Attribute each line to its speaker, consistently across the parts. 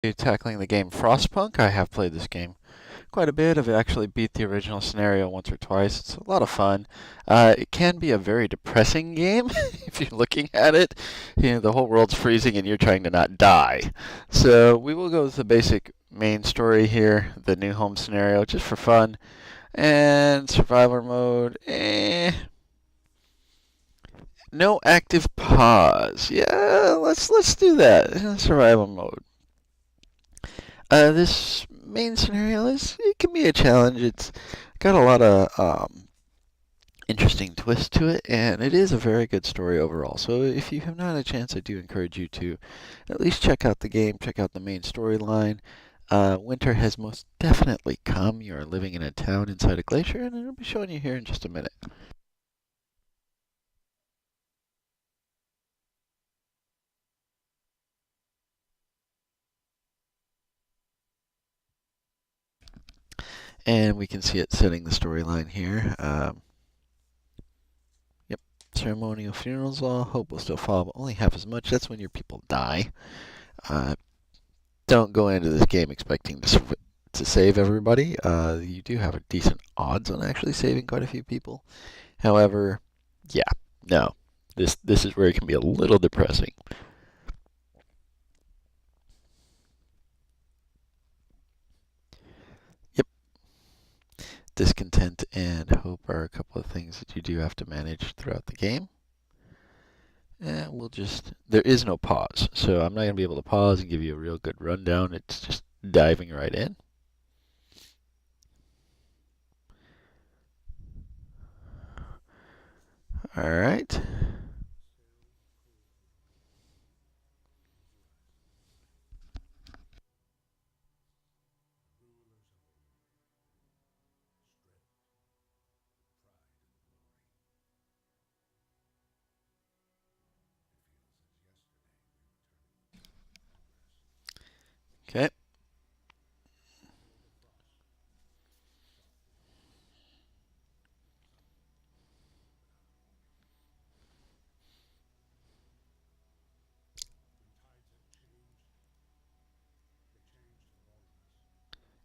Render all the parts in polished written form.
Speaker 1: Tackling the game Frostpunk. I have played this game quite a bit. I've actually beat the original scenario once or twice. It's a lot of fun. It can be a very depressing game if you're looking at it. You know, the whole world's freezing and you're trying to not die. So we will go with the basic main story here, the new home scenario, just for fun. And survivor mode, no active pause. Yeah, let's do that. Survival mode. This main scenario it can be a challenge. It's got a lot of interesting twists to it, and it is a very good story overall. So if you have not had a chance, I do encourage you to at least check out the game, check out the main storyline. Winter has most definitely come. You are living in a town inside a glacier, and I'll be showing you here in just a minute. And we can see it setting the storyline here. Yep, ceremonial funerals law. Hope will still follow, but only half as much. That's when your people die. Uh, don't go into this game expecting to save everybody. You do have a decent odds on actually saving quite a few people. However, yeah, no. This is where it can be a little depressing. Yep, discontent and hope are a couple of things that you do have to manage throughout the game. And there is no pause, so I'm not going to be able to pause and give you a real good rundown. It's just diving right in. All right. Okay.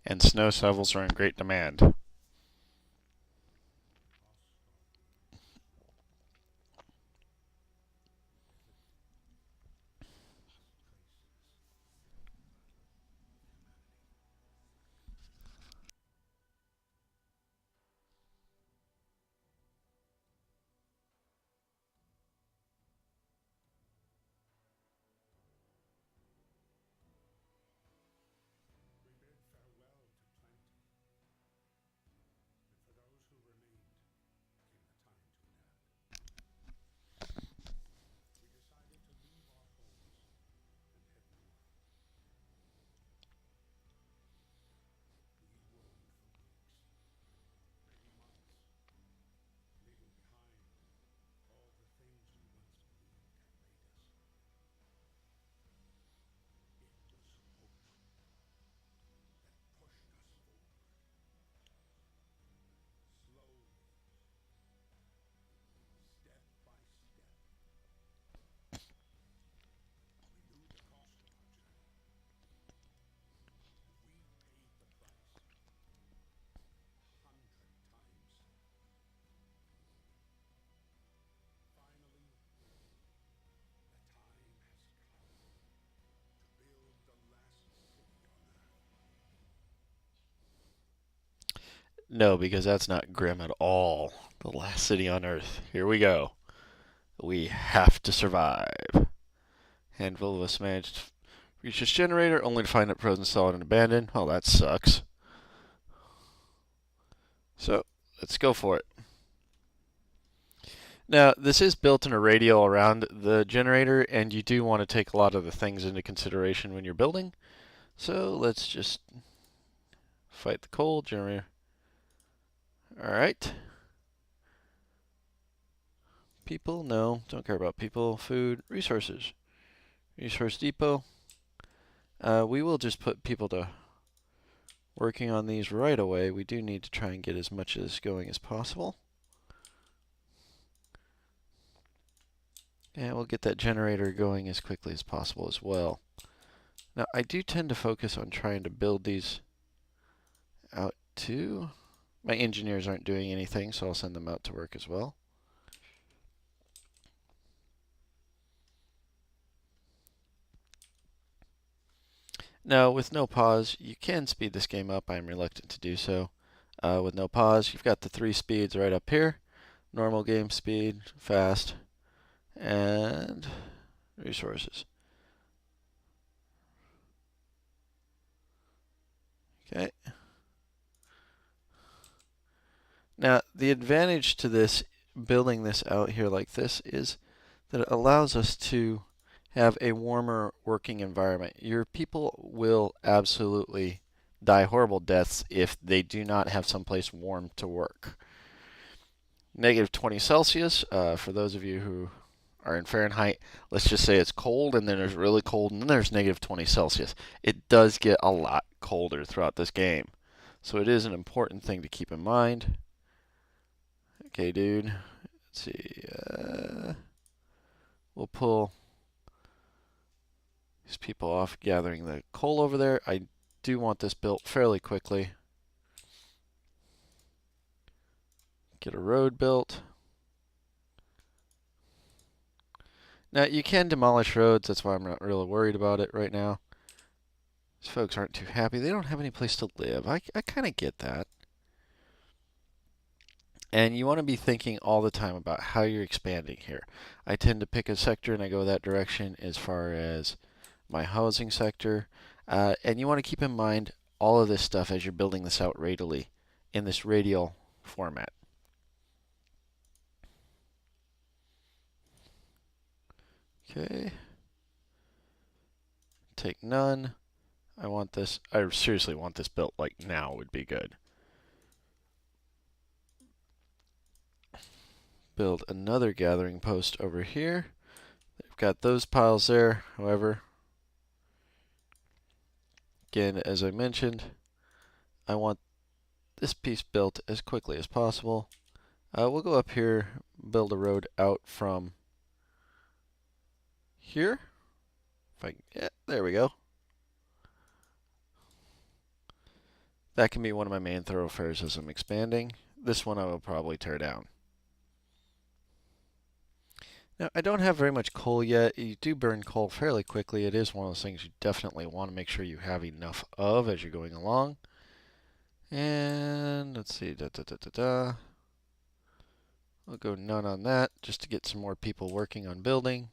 Speaker 1: And snow shovels are in great demand. No, because that's not grim at all. The last city on Earth. Here we go. We have to survive. Handful of us managed to reach this generator, only to find it frozen solid and abandoned. Well, that sucks. So, let's go for it. Now, this is built in a radial around the generator, and you do want to take a lot of the things into consideration when you're building. So, let's just fight the cold generator. Alright. People, no, don't care about people. Food, resources. Resource depot. We will just put people to working on these right away. We do need to try and get as much of this going as possible. And we'll get that generator going as quickly as possible as well. Now, I do tend to focus on trying to build these out too. My engineers aren't doing anything, so I'll send them out to work as well. Now, with no pause, you can speed this game up. I'm reluctant to do so. With no pause, you've got the 3 speeds right up here. Normal game speed, fast, and resources. Okay. Now, the advantage to this, building this out here like this, is that it allows us to have a warmer working environment. Your people will absolutely die horrible deaths if they do not have someplace warm to work. Negative 20 Celsius, for those of you who are in Fahrenheit, let's just say it's cold, and then there's really cold, and then there's negative 20 Celsius. It does get a lot colder throughout this game. So it is an important thing to keep in mind. Okay, dude. Let's see. We'll pull these people off gathering the coal over there. I do want this built fairly quickly. Get a road built. Now, you can demolish roads. That's why I'm not really worried about it right now. These folks aren't too happy. They don't have any place to live. I kind of get that. And you want to be thinking all the time about how you're expanding here. I tend to pick a sector and I go that direction as far as my housing sector. And you want to keep in mind all of this stuff as you're building this out radially in this radial format. Okay. Take none. I want this. I seriously want this built like now would be good. Build another gathering post over here. They've got those piles there. However, again, as I mentioned, I want this piece built as quickly as possible. We'll go up here, build a road out from here. Yeah, there we go. That can be one of my main thoroughfares as I'm expanding. This one I will probably tear down. Now, I don't have very much coal yet. You do burn coal fairly quickly. It is one of those things you definitely want to make sure you have enough of as you're going along. And let's see, We'll go none on that just to get some more people working on building.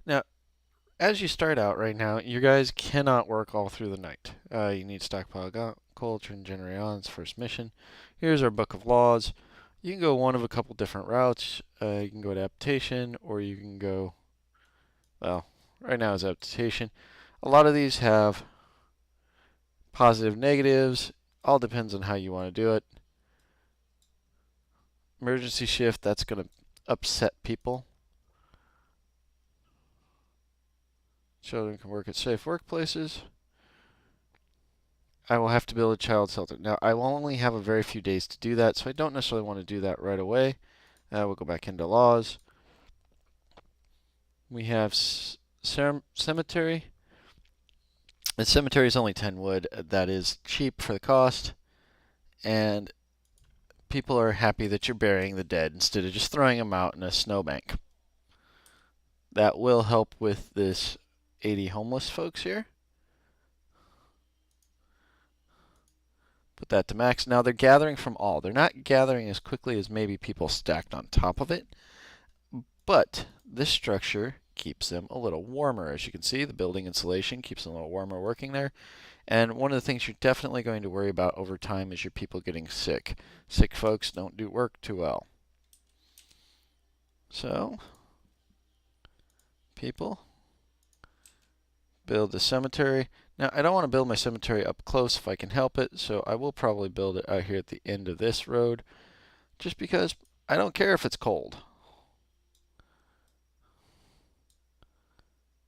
Speaker 1: Now, as you start out right now, you guys cannot work all through the night. You need stockpile coal, turn generator on. It's first mission. Here's our book of laws. You can go one of a couple different routes. You can go to adaptation, or you can go, well, right now is adaptation. A lot of these have positive, negatives. All depends on how you want to do it. Emergency shift, that's going to upset people. Children can work at safe workplaces. I will have to build a child shelter. Now, I will only have a very few days to do that, so I don't necessarily want to do that right away. We'll go back into laws. We have cemetery. The cemetery is only 10 wood. That is cheap for the cost. And people are happy that you're burying the dead instead of just throwing them out in a snowbank. That will help with this 80 homeless folks here. Put that to max. Now they're gathering from all. They're not gathering as quickly as maybe people stacked on top of it, but this structure keeps them a little warmer. As you can see, the building insulation keeps them a little warmer working there. And one of the things you're definitely going to worry about over time is your people getting sick. Sick folks don't do work too well. So, people, build a cemetery. Now, I don't want to build my cemetery up close if I can help it, so I will probably build it out here at the end of this road, just because I don't care if it's cold.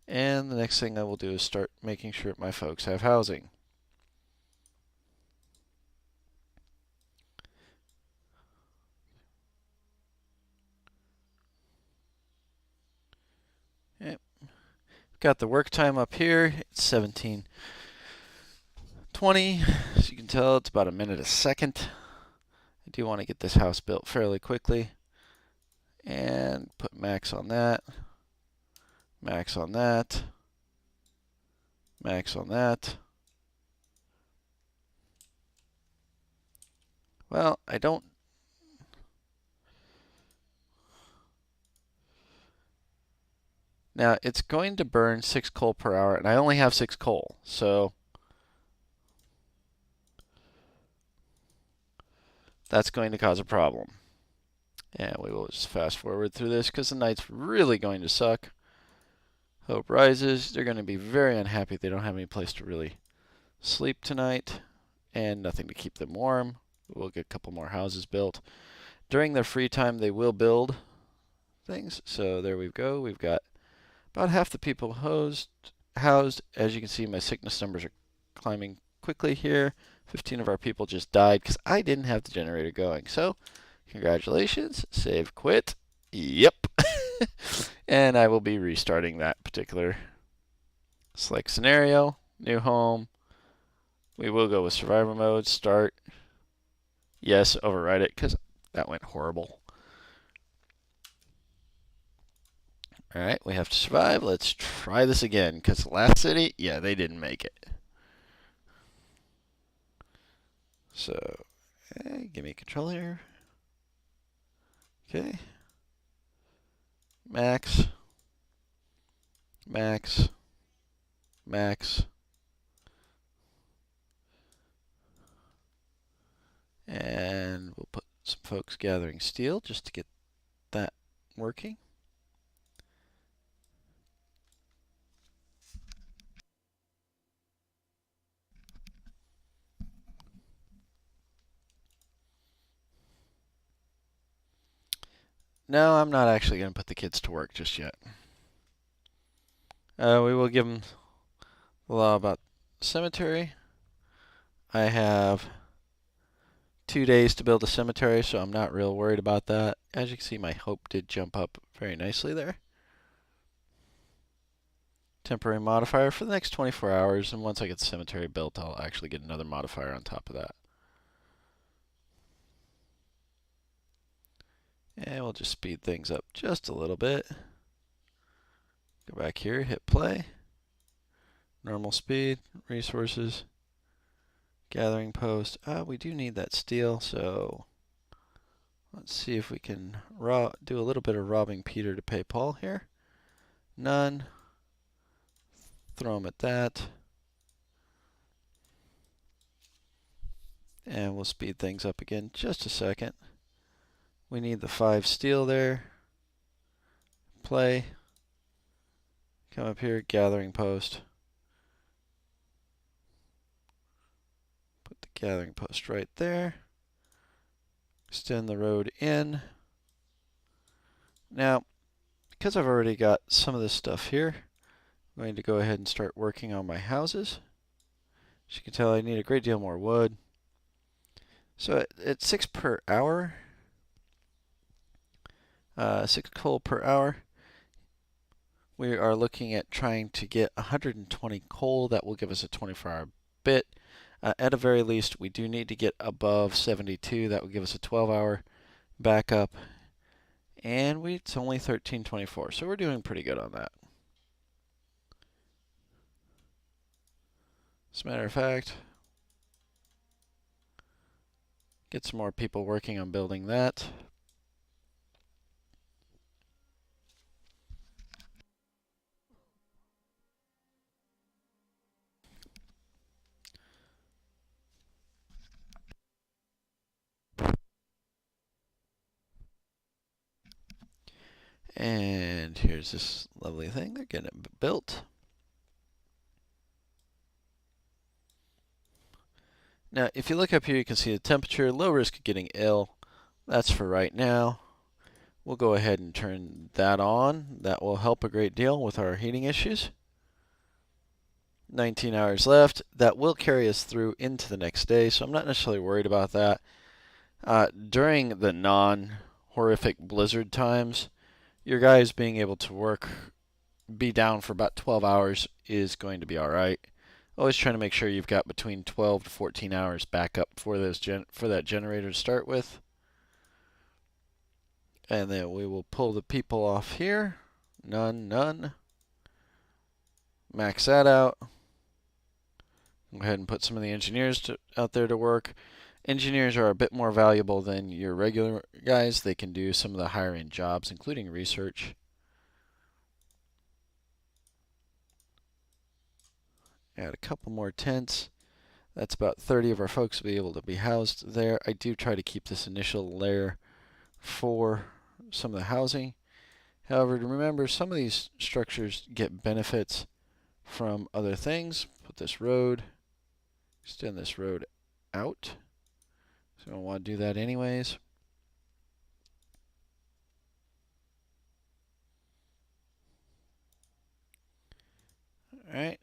Speaker 1: And the next thing I will do is start making sure my folks have housing. Okay. got the work time up here. It's 17:20. As you can tell, it's about a minute a second. I do want to get this house built fairly quickly. And put max on that. Max on that. Max on that. Well, I don't. Now, it's going to burn 6 coal per hour, and I only have 6 coal, so that's going to cause a problem. And we will just fast forward through this because the night's really going to suck. Hope rises. They're going to be very unhappy they don't have any place to really sleep tonight and nothing to keep them warm. We'll get a couple more houses built. During their free time, they will build things. So there we go. We've got about half the people housed. As you can see, my sickness numbers are climbing quickly here. 15 of our people just died because I didn't have the generator going. So congratulations. Save quit. Yep. And I will be restarting that particular select scenario. New home. We will go with survivor mode. Start. Yes, override it because that went horrible. Alright, we have to survive. Let's try this again because the last city, yeah, they didn't make it. So, okay, give me control here. Okay. Max. Max. Max. And we'll put some folks gathering steel just to get that working. No, I'm not actually going to put the kids to work just yet. We will give them the law about cemetery. I have 2 days to build a cemetery, so I'm not real worried about that. As you can see, my hope did jump up very nicely there. Temporary modifier for the next 24 hours, and once I get the cemetery built, I'll actually get another modifier on top of that. And we'll just speed things up just a little bit. Go back here, hit play. Normal speed, resources, gathering post. We do need that steel, so let's see if we can do a little bit of robbing Peter to pay Paul here. None. Throw him at that. And we'll speed things up again just a second. We need the 5 steel there. Play. Come up here, gathering post. Put the gathering post right there. Extend the road in. Now, because I've already got some of this stuff here, I'm going to go ahead and start working on my houses. As you can tell, I need a great deal more wood. So at 6 per hour, 6 coal per hour, we are looking at trying to get 120 coal. That will give us a 24-hour bit. At a very least, we do need to get above 72. That will give us a 12-hour backup. And it's only 1324, so we're doing pretty good on that. As a matter of fact, get some more people working on building that. And here's this lovely thing. They're getting it built. Now, if you look up here, you can see the temperature, low risk of getting ill. That's for right now. We'll go ahead and turn that on. That will help a great deal with our heating issues. 19 hours left. That will carry us through into the next day, so I'm not necessarily worried about that. During the non-horrific blizzard times, your guys being able to work be down for about 12 hours is going to be all right. Always trying to make sure you've got between 12 to 14 hours backup for that generator to start with. And then we will pull the people off here. None, none. Max that out. Go ahead and put some of the engineers out there to work. Engineers are a bit more valuable than your regular guys. They can do some of the higher end jobs, including research. Add a couple more tents. That's about 30 of our folks will be able to be housed there. I do try to keep this initial layer for some of the housing. However, remember, some of these structures get benefits from other things. Put this road, extend this road out. So I want to do that anyways. All right.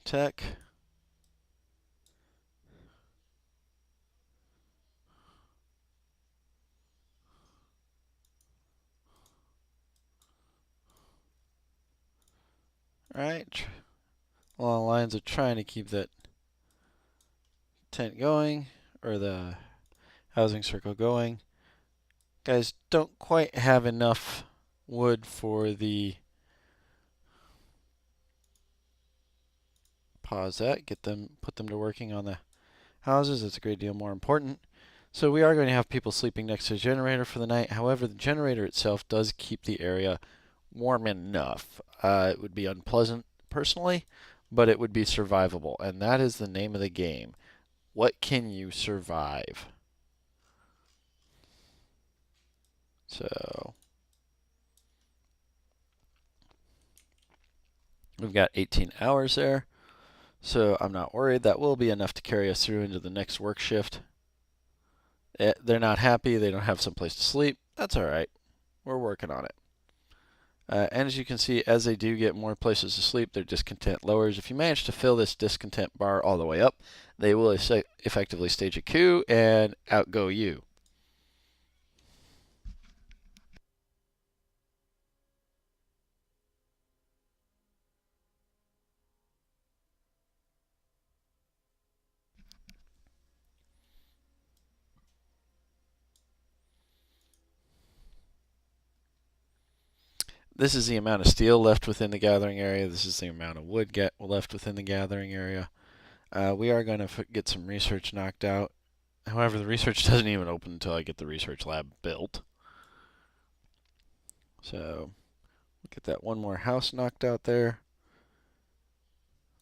Speaker 1: Tech. All right. Along the lines of trying to keep that tent going, or the housing circle going. Guys, don't quite have enough wood for the pause that, put them to working on the houses. It's a great deal more important. So we are going to have people sleeping next to the generator for the night. However, the generator itself does keep the area warm enough. It would be unpleasant personally, but it would be survivable, and that is the name of the game. What can you survive? So we've got 18 hours there, so I'm not worried. That will be enough to carry us through into the next work shift. They're not happy. They don't have some place to sleep. That's all right. We're working on it. And as you can see, as they do get more places to sleep, their discontent lowers. If you manage to fill this discontent bar all the way up, they will effectively stage a coup and outgo you. This is the amount of steel left within the gathering area. This is the amount of wood left within the gathering area. We are going to get some research knocked out. However, the research doesn't even open until I get the research lab built. So we'll get that one more house knocked out there.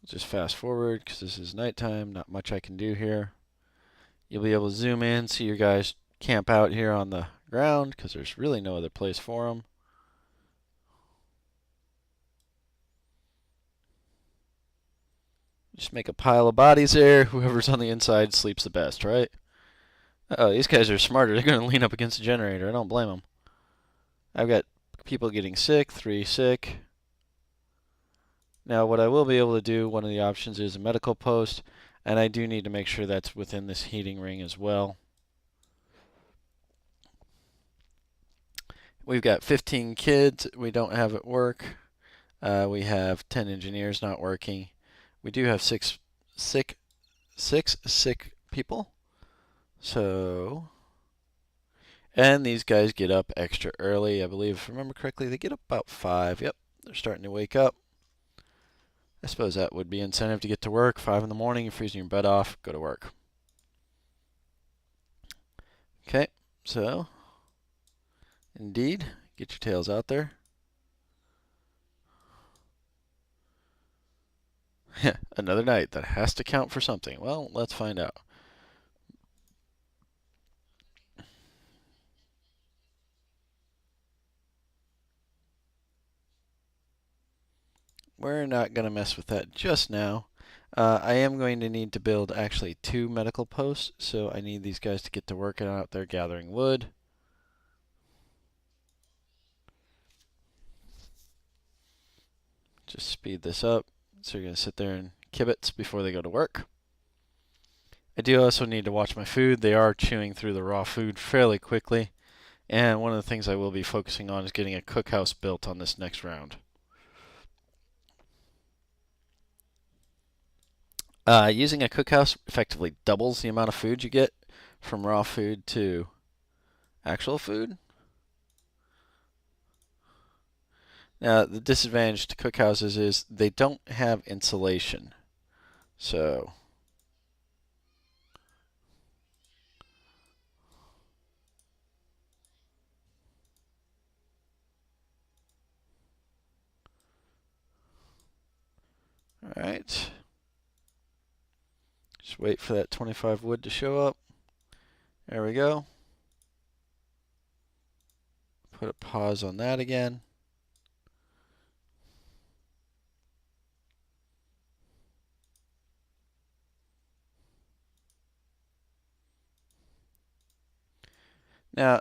Speaker 1: Just fast forward because this is nighttime. Not much I can do here. You'll be able to zoom in, see your guys camp out here on the ground because there's really no other place for them. Just make a pile of bodies there. Whoever's on the inside sleeps the best, right? Oh, these guys are smarter. They're going to lean up against the generator. I don't blame them. I've got people getting sick, 3 sick. Now, what I will be able to do, one of the options is a medical post, and I do need to make sure that's within this heating ring as well. We've got 15 kids we don't have at work. We have 10 engineers not working. We do have six sick people. So, and these guys get up extra early. I believe, if I remember correctly, they get up about 5. Yep, they're starting to wake up. I suppose that would be incentive to get to work. 5 in the morning, you're freezing your butt off, go to work. Okay, so, indeed, get your tails out there. Another night, that has to count for something. Well, let's find out. We're not going to mess with that just now. I am going to need to build actually 2 medical posts, so I need these guys to get to work out there gathering wood. Just speed this up. So you're going to sit there and kibitz before they go to work. I do also need to watch my food. They are chewing through the raw food fairly quickly, And one of the things I will be focusing on is getting a cookhouse built on this next round. Using a cookhouse effectively doubles the amount of food you get from raw food to actual food. Now, the disadvantage to cookhouses is they don't have insulation. So, all right. Just wait for that 25 wood to show up. There we go. Put a pause on that again. Now,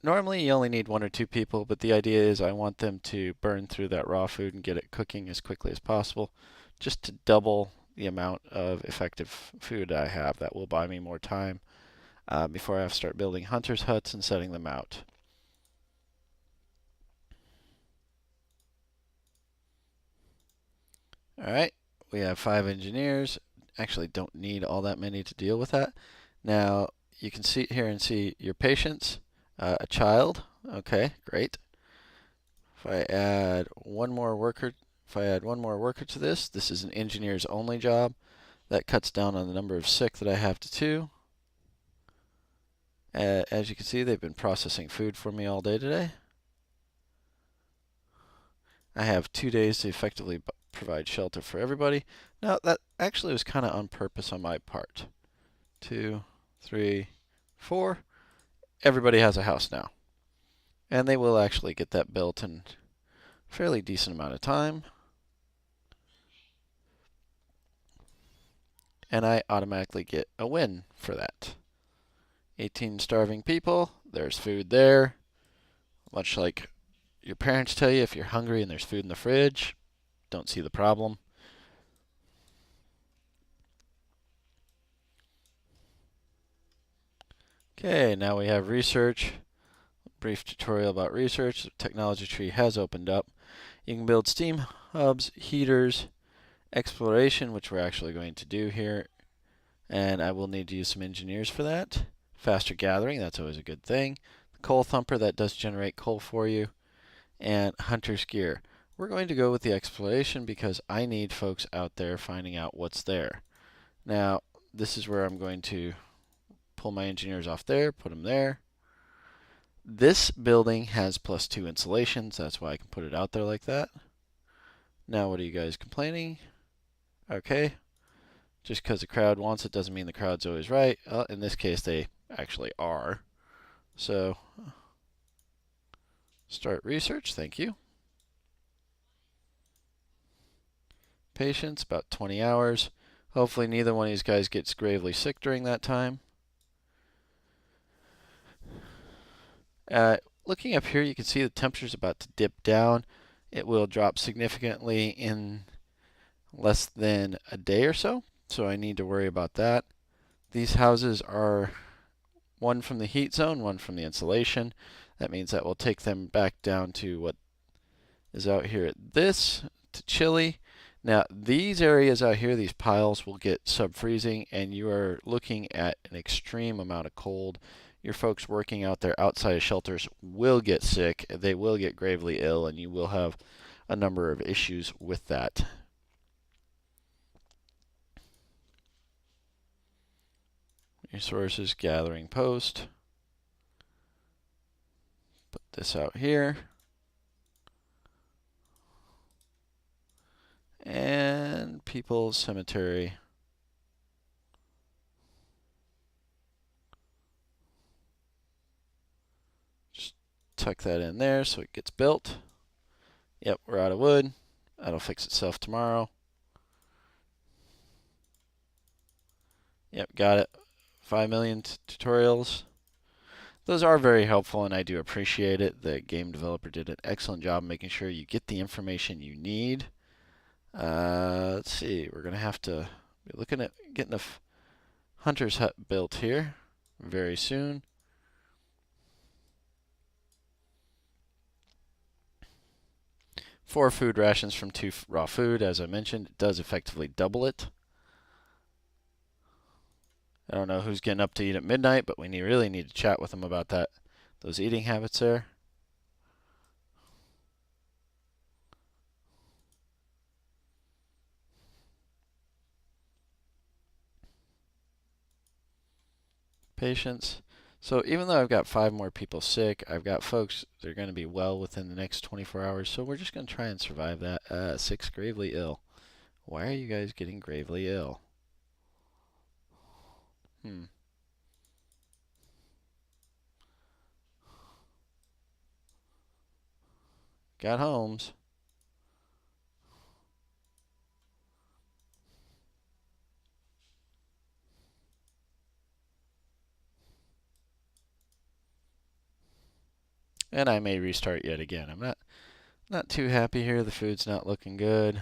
Speaker 1: normally you only need 1 or 2 people, but the idea is I want them to burn through that raw food and get it cooking as quickly as possible, just to double the amount of effective food I have. That will buy me more time before I have to start building hunters' huts and setting them out. All right, we have 5 engineers. Actually, don't need all that many to deal with that. Now, you can see here and see your patients. A child. Okay, great. If I add one more worker, to this, this is an engineer's only job. That cuts down on the number of sick that I have to 2. As you can see, they've been processing food for me all day today. I have 2 days to effectively provide shelter for everybody. Now, that actually was kind of on purpose on my part. 2, 3, 4. Everybody has a house now. And they will actually get that built in a fairly decent amount of time. And I automatically get a win for that. 18 starving people, there's food there. Much like your parents tell you, if you're hungry and there's food in the fridge, don't see the problem. Okay, now we have research. Brief tutorial about research. The technology tree has opened up. You can build steam hubs, heaters, exploration, which we're actually going to do here, and I will need to use some engineers for that. Faster gathering, that's always a good thing. Coal thumper, that does generate coal for you. And hunter's gear. We're going to go with the exploration because I need folks out there finding out what's there. Now, this is where I'm going to pull my engineers off there, put them there. This building has +2 insulations, that's why I can put it out there like that. Now, what are you guys complaining? Okay, just because the crowd wants it doesn't mean the crowd's always right. In this case, they actually are. So, start research, thank you. Patience, about 20 hours. Hopefully neither one of these guys gets gravely sick during that time. Looking up here, you can see the temperature's about to dip down. It will drop significantly in less than a day or so, so I need to worry about that. These houses are one from the heat zone, one from the insulation. That means that we'll take them back down to what is out here at this, to chilly. Now, these areas out here, these piles will get sub-freezing, and you are looking at an extreme amount of cold. Your folks working out there outside of shelters will get sick, they will get gravely ill, and you will have a number of issues with that. Resources gathering post. Put this out here. And people's cemetery. Just tuck that in there so it gets built. Yep, we're out of wood. That'll fix itself tomorrow. Yep, got it. 5 million tutorials. Those are very helpful, and I do appreciate it. The game developer did an excellent job making sure you get the information you need. Let's see, we're going to have to be looking at getting a hunter's hut built here very soon. 4 food rations from 2 raw food. As I mentioned, it does effectively double it. I don't know who's getting up to eat at midnight, but we really need to chat with them about those eating habits there. Patience. So even though I've got 5 more people sick, I've got folks that are going to be well within the next 24 hours. So we're just going to try and survive that. 6 gravely ill. Why are you guys getting gravely ill? Got Holmes. And I may restart yet again. I'm not too happy here. The food's not looking good.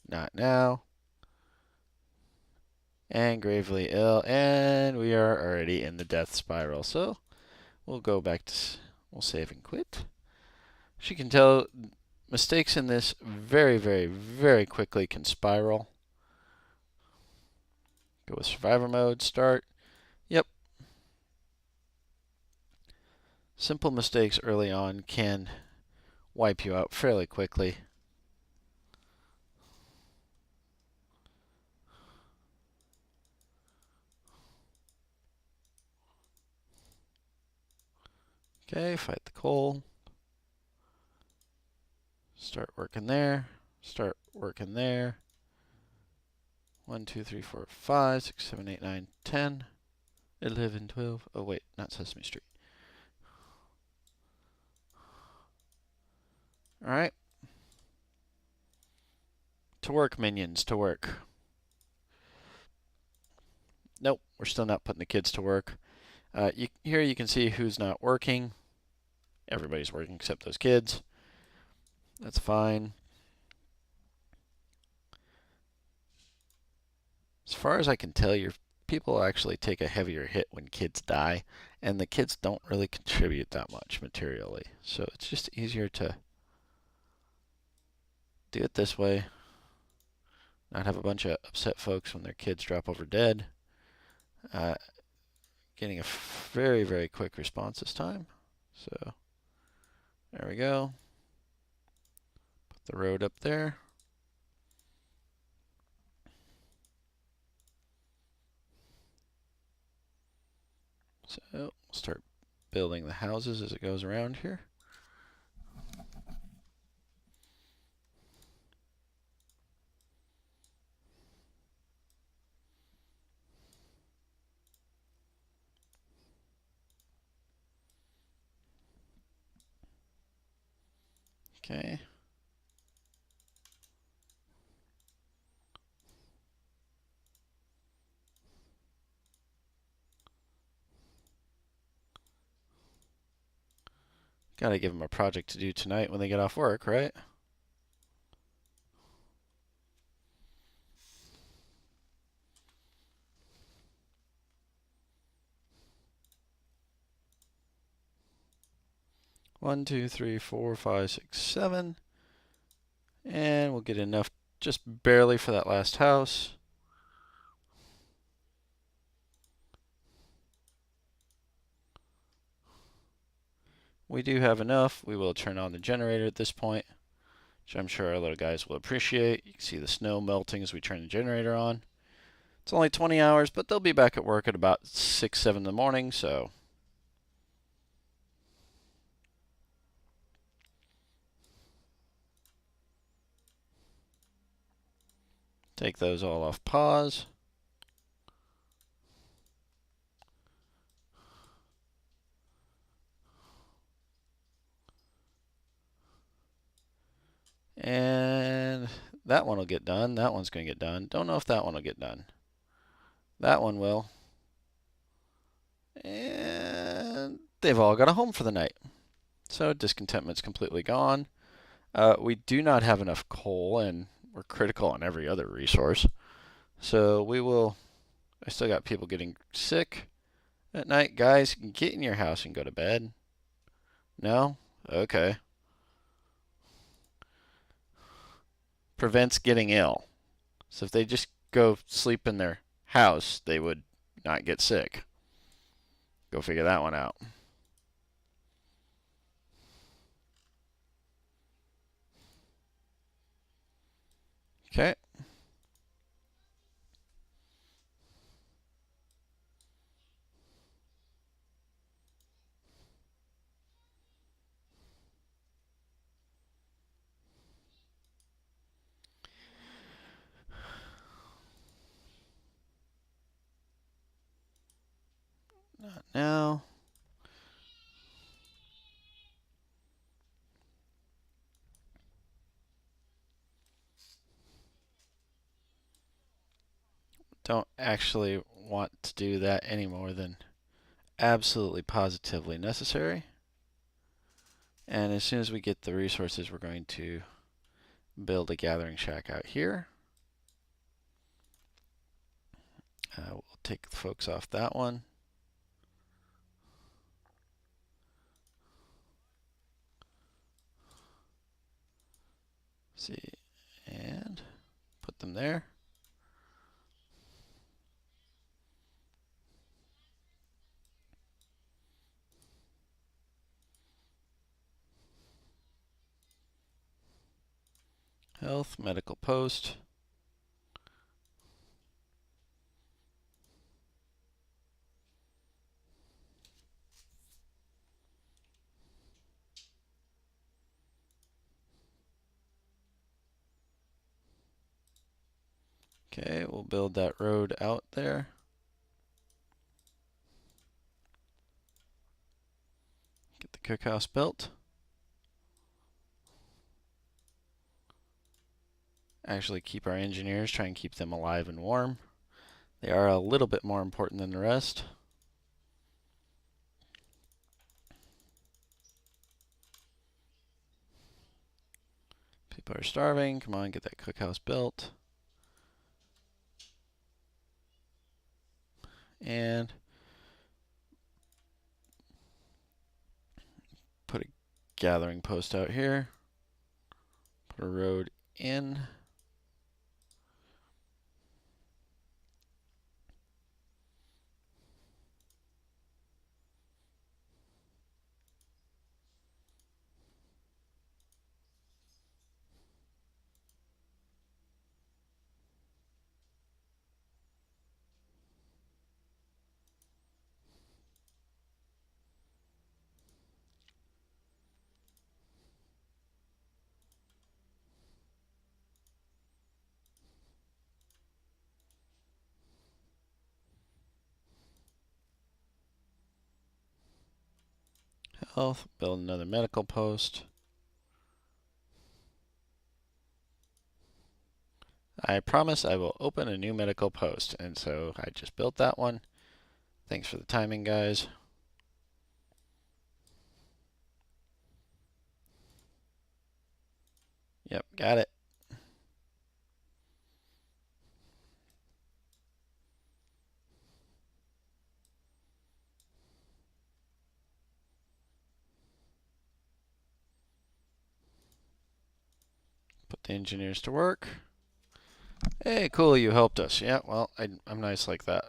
Speaker 1: Not now. And gravely ill. And we are already in the death spiral. So we'll go back to, we'll save and quit. As you can tell, mistakes in this very, very, very quickly can spiral. Go with survivor mode, start. Yep. Simple mistakes early on can wipe you out fairly quickly. Okay, fight the coal. Start working there. Start working there. 1, 2, 3, 4, 5, 6, 7, 8, 9, 10, 11, 12. Oh, wait, not Sesame Street. Alright. To work, minions, to work. Nope, we're still not putting the kids to work. Here you can see who's not working. Everybody's working except those kids. That's fine. As far as I can tell, your people actually take a heavier hit when kids die, and the kids don't really contribute that much materially. So it's just easier to do it this way. Not have a bunch of upset folks when their kids drop over dead. Getting a very, very quick response this time. So there we go. Put the road up there. So we'll start building the houses as it goes around here. Okay. Gotta give them a project to do tonight when they get off work, right? One, two, three, four, five, six, 7. And we'll get enough just barely for that last house. We do have enough. We will turn on the generator at this point, which I'm sure our little guys will appreciate. You can see the snow melting as we turn the generator on. It's only 20 hours, but they'll be back at work at about 6, 7 in the morning, so take those all off pause. And that one will get done. That one's going to get done. Don't know if that one will get done. That one will. And they've all got a home for the night. So discontentment's completely gone. We do not have enough coal, and we're critical on every other resource. So we will. I still got people getting sick. At night, guys, get in your house and go to bed. No? Okay. Prevents getting ill. So if they just go sleep in their house, they would not get sick. Go figure that one out. Okay. Not now. Don't actually want to do that any more than absolutely positively necessary. And as soon as we get the resources, we're going to build a gathering shack out here. We'll take the folks off that one. See, and put them there. Health, medical post. Okay, we'll build that road out there. Get the cookhouse built. Actually keep our engineers, try and keep them alive and warm. They are a little bit more important than the rest. People are starving. Come on, get that cookhouse built. And put a gathering post out here. Put a road in. Health, build another medical post. I promise I will open a new medical post. And so I just built that one. Thanks for the timing, guys. Yep, got it. Put the engineers to work. Hey, cool, you helped us. Yeah, well, I'm nice like that.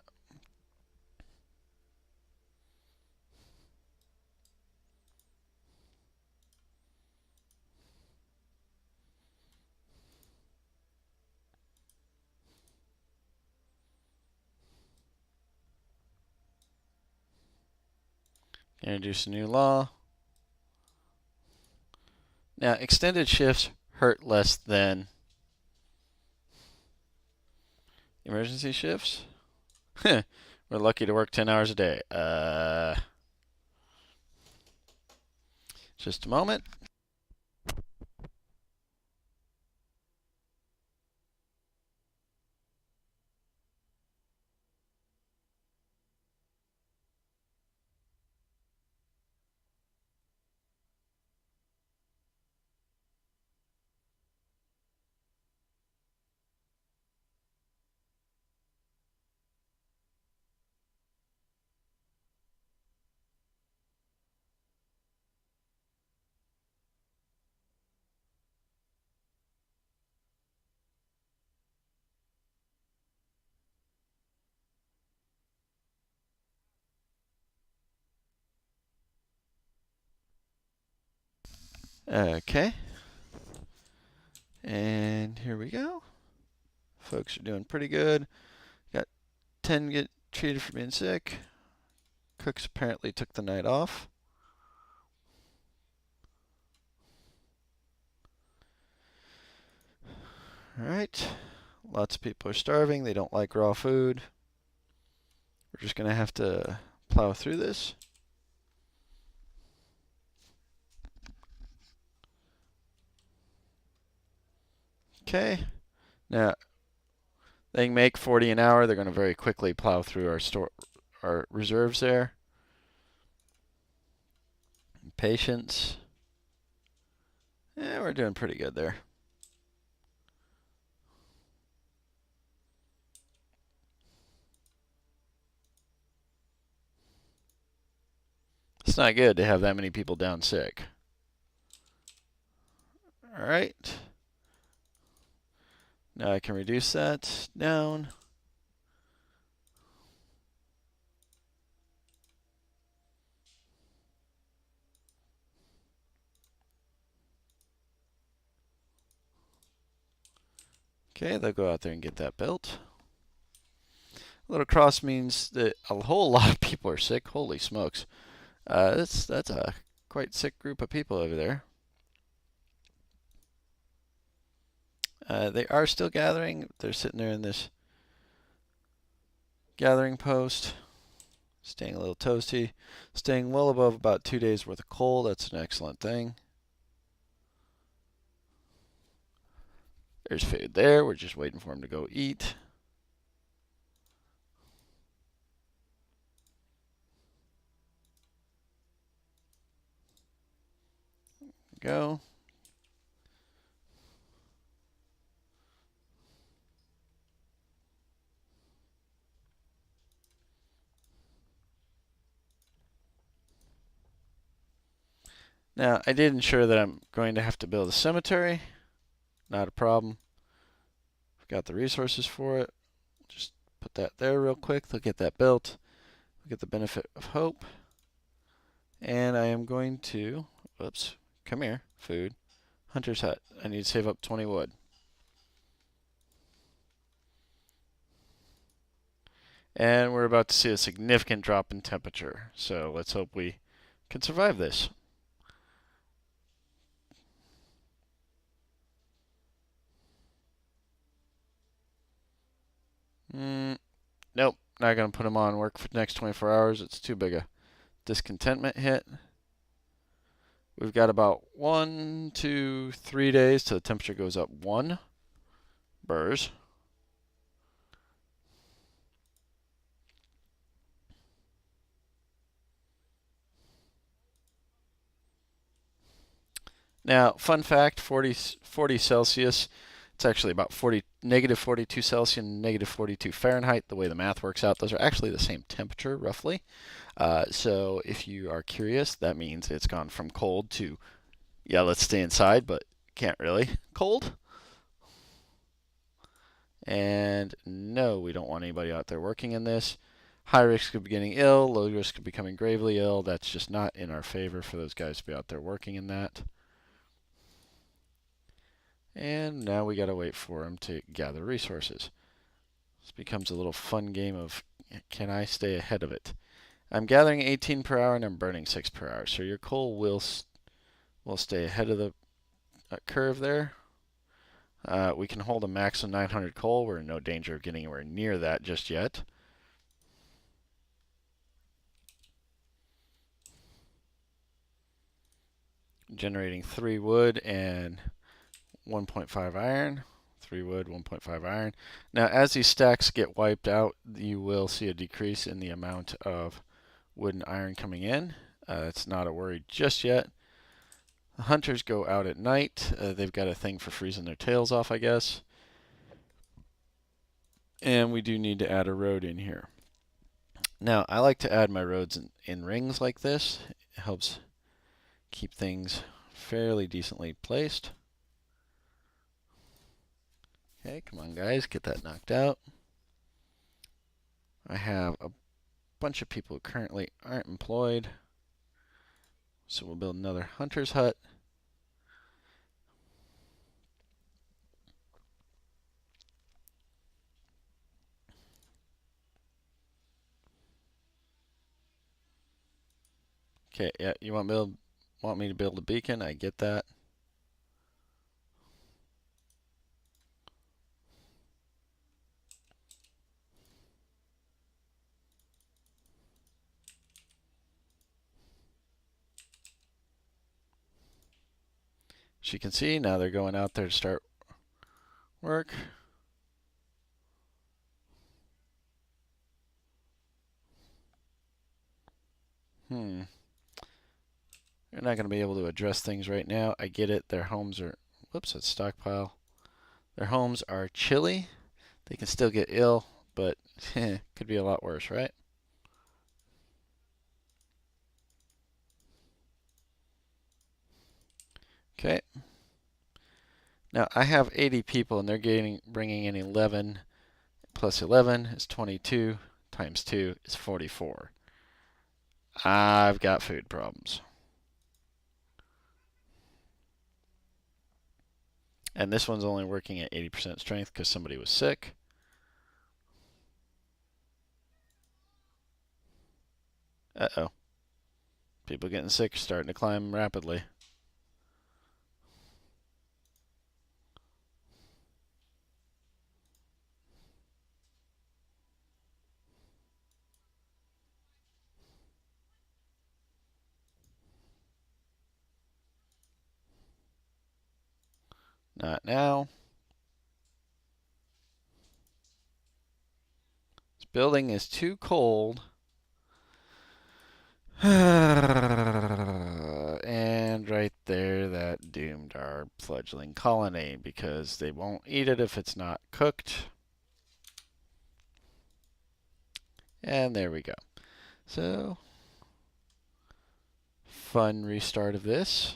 Speaker 1: Introduce a new law. Now, extended shifts hurt less than emergency shifts. We're lucky to work 10 hours a day. Just a moment. Okay. And here we go. Folks are doing pretty good. Got 10 get treated for being sick. Cooks apparently took the night off. Alright. Lots of people are starving. They don't like raw food. We're just going to have to plow through this. Okay. Now, they can make 40 an hour. They're going to very quickly plow through our reserves there. Patience. Yeah, we're doing pretty good there. It's not good to have that many people down sick. Alright. Now I can reduce that down. Okay, they'll go out there and get that built. A little cross means that a whole lot of people are sick. Holy smokes. That's a quite sick group of people over there. They are still gathering. They're sitting there in this gathering post, staying a little toasty, staying well above about 2 days worth of coal. That's an excellent thing. There's food there. We're just waiting for them to go eat. Go. Now, I did ensure that I'm going to have to build a cemetery. Not a problem. I've got the resources for it. Just put that there real quick. They'll get that built. They'll get the benefit of hope. And I am going to, whoops, come here, food. Hunter's hut. I need to save up 20 wood. And we're about to see a significant drop in temperature. So let's hope we can survive this. Nope, not going to put them on work for the next 24 hours. It's too big a discontentment hit. We've got about 1, 2, 3 days till the temperature goes up 1 burrs. Now, fun fact, 40 Celsius, it's actually about negative 42 Celsius and negative 42 Fahrenheit. The way the math works out, those are actually the same temperature, roughly. So if you are curious, that means it's gone from cold to, yeah, let's stay inside, but can't really, cold. And no, we don't want anybody out there working in this. High risk of getting ill, low risk of becoming gravely ill. That's just not in our favor for those guys to be out there working in that. And now we gotta wait for them to gather resources. This becomes a little fun game of, can I stay ahead of it? I'm gathering 18 per hour and I'm burning 6 per hour. So your coal will stay ahead of the curve there. We can hold a max of 900 coal. We're in no danger of getting anywhere near that just yet. Generating 3 wood and 1.5 iron. 3 wood, 1.5 iron. Now, as these stacks get wiped out, you will see a decrease in the amount of wood and iron coming in. It's not a worry just yet. The hunters go out at night. They've got a thing for freezing their tails off, I guess. And we do need to add a road in here. Now, I like to add my roads in rings like this. It helps keep things fairly decently placed. Okay, come on guys, get that knocked out. I have a bunch of people who currently aren't employed. So we'll build another hunter's hut. Okay, yeah, you want me to build a beacon? I get that. As you can see, now they're going out there to start work. Hmm. You're not going to be able to address things right now. I get it. Their homes are, whoops, that's stockpile. Their homes are chilly. They can still get ill, but could be a lot worse, right? Okay. Now I have 80 people, and they're bringing in 11 plus 11 is 22 times 2 is 44. I've got food problems. And this one's only working at 80% strength because somebody was sick. Uh-oh. People getting sick, starting to climb rapidly. Not now. This building is too cold. And right there, that doomed our fledgling colony because they won't eat it if it's not cooked. And there we go. So, fun restart of this.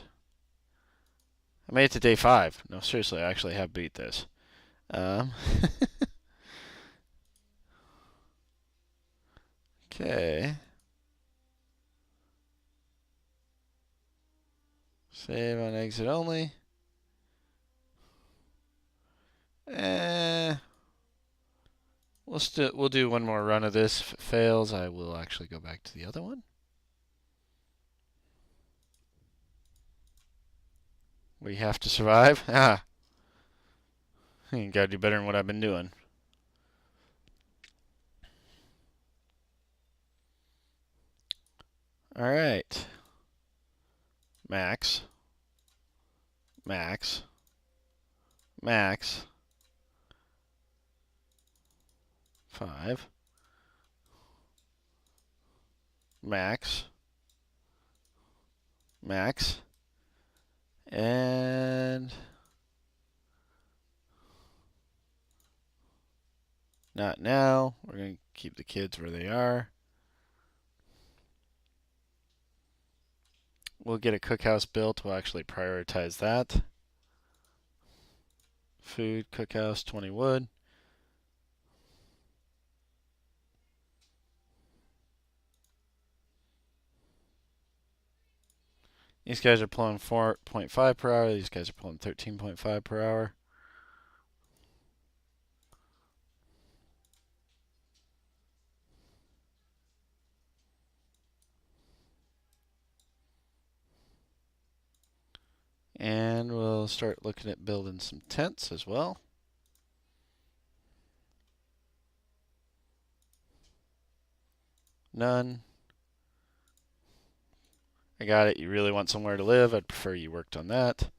Speaker 1: I made it to day 5. No, seriously, I actually have beat this. Okay. Save on exit only. Eh. We'll do one more run of this. If it fails, I will actually go back to the other one. We have to survive. Ah. You gotta do better than what I've been doing. Alright. Max. Max. Max. 5. Max. Max. And not now. We're going to keep the kids where they are. We'll get a cookhouse built. We'll actually prioritize that. Food, cookhouse, 20 wood. These guys are pulling 4.5 per hour. These guys are pulling 13.5 per hour. And we'll start looking at building some tents as well. None. I got it. You really want somewhere to live? I'd prefer you worked on that.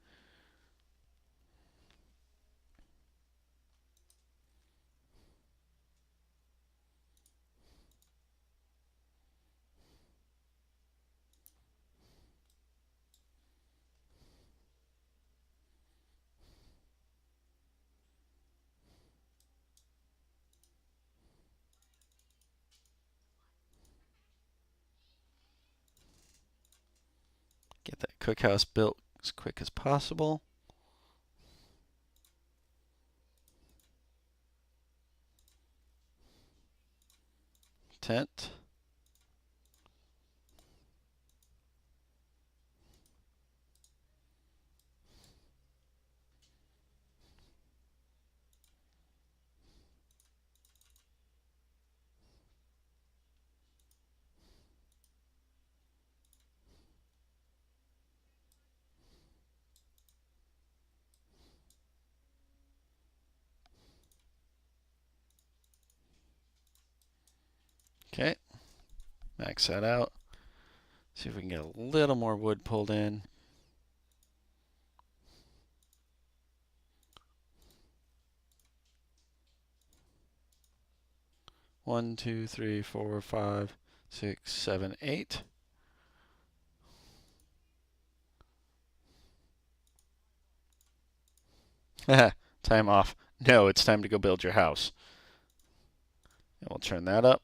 Speaker 1: Get that cookhouse built as quick as possible. Tent. Okay, max that out. See if we can get a little more wood pulled in. One, two, three, four, 5, 6, 7, 8. Time off. No, it's time to go build your house. And we'll turn that up.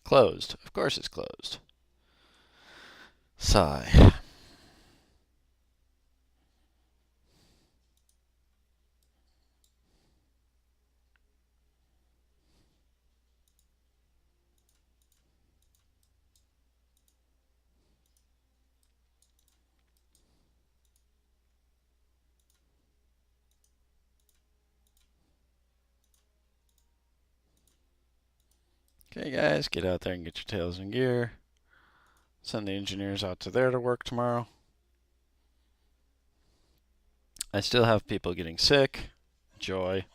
Speaker 1: Closed. Of course it's closed. Sigh. Okay, guys, get out there and get your tails in gear. Send the engineers out to there to work tomorrow. I still have people getting sick. Joy.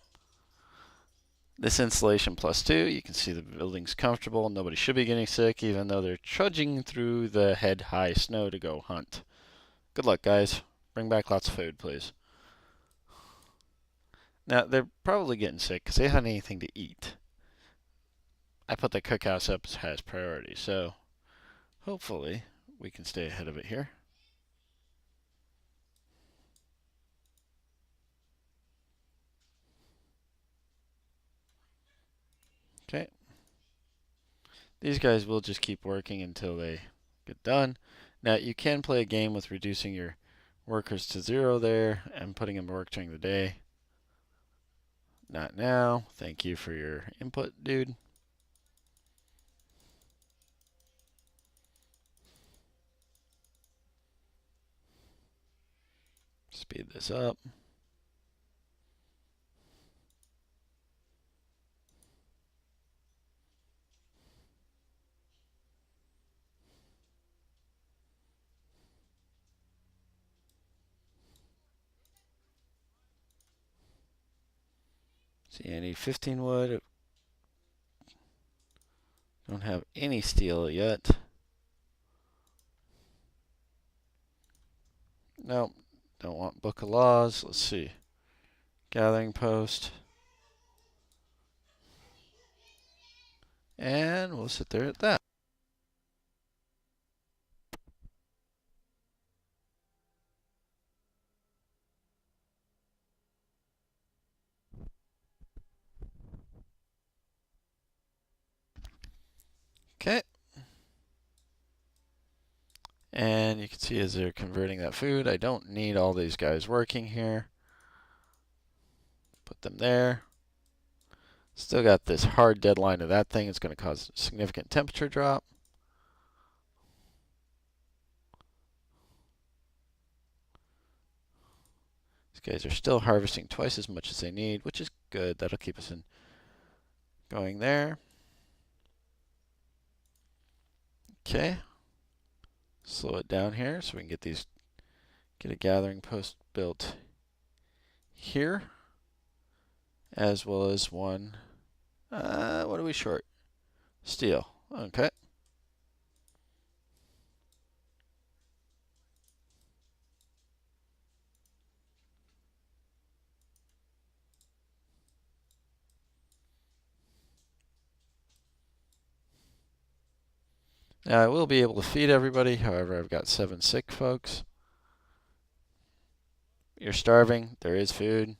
Speaker 1: This insulation +2, you can see the building's comfortable. Nobody should be getting sick, even though they're trudging through the head-high snow to go hunt. Good luck, guys. Bring back lots of food, please. Now, they're probably getting sick because they haven't had anything to eat. I put the cookhouse up as priority, so hopefully we can stay ahead of it here. Okay. These guys will just keep working until they get done. Now, you can play a game with reducing your workers to 0 there and putting them to work during the day. Not now. Thank you for your input, dude. Speed this up. See, I need 15 wood. Don't have any steel yet. Nope. Don't want Book of Laws. Let's see. Gathering post. And we'll sit there at that. Okay. And you can see as they're converting that food, I don't need all these guys working here. Put them there. Still got this hard deadline of that thing. It's going to cause a significant temperature drop. These guys are still harvesting twice as much as they need, which is good. That'll keep us in going there. Okay. Slow it down here so we can get a gathering post built here, as well as one. What are we short? Steel. Okay. Now I will be able to feed everybody. However, I've got 7 sick folks. You're starving. There is food.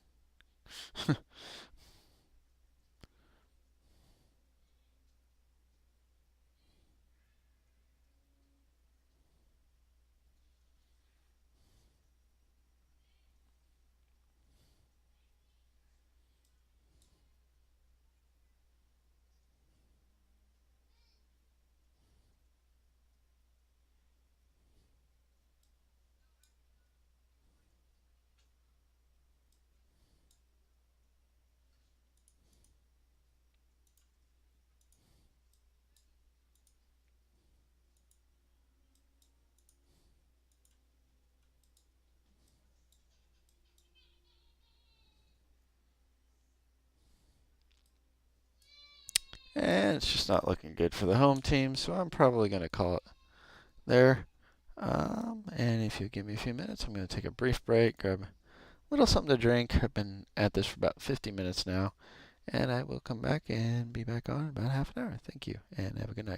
Speaker 1: And it's just not looking good for the home team, so I'm probably going to call it there. And if you give me a few minutes, I'm going to take a brief break, grab a little something to drink. I've been at this for about 50 minutes now, and I will come back and be back on in about half an hour. Thank you, and have a good night.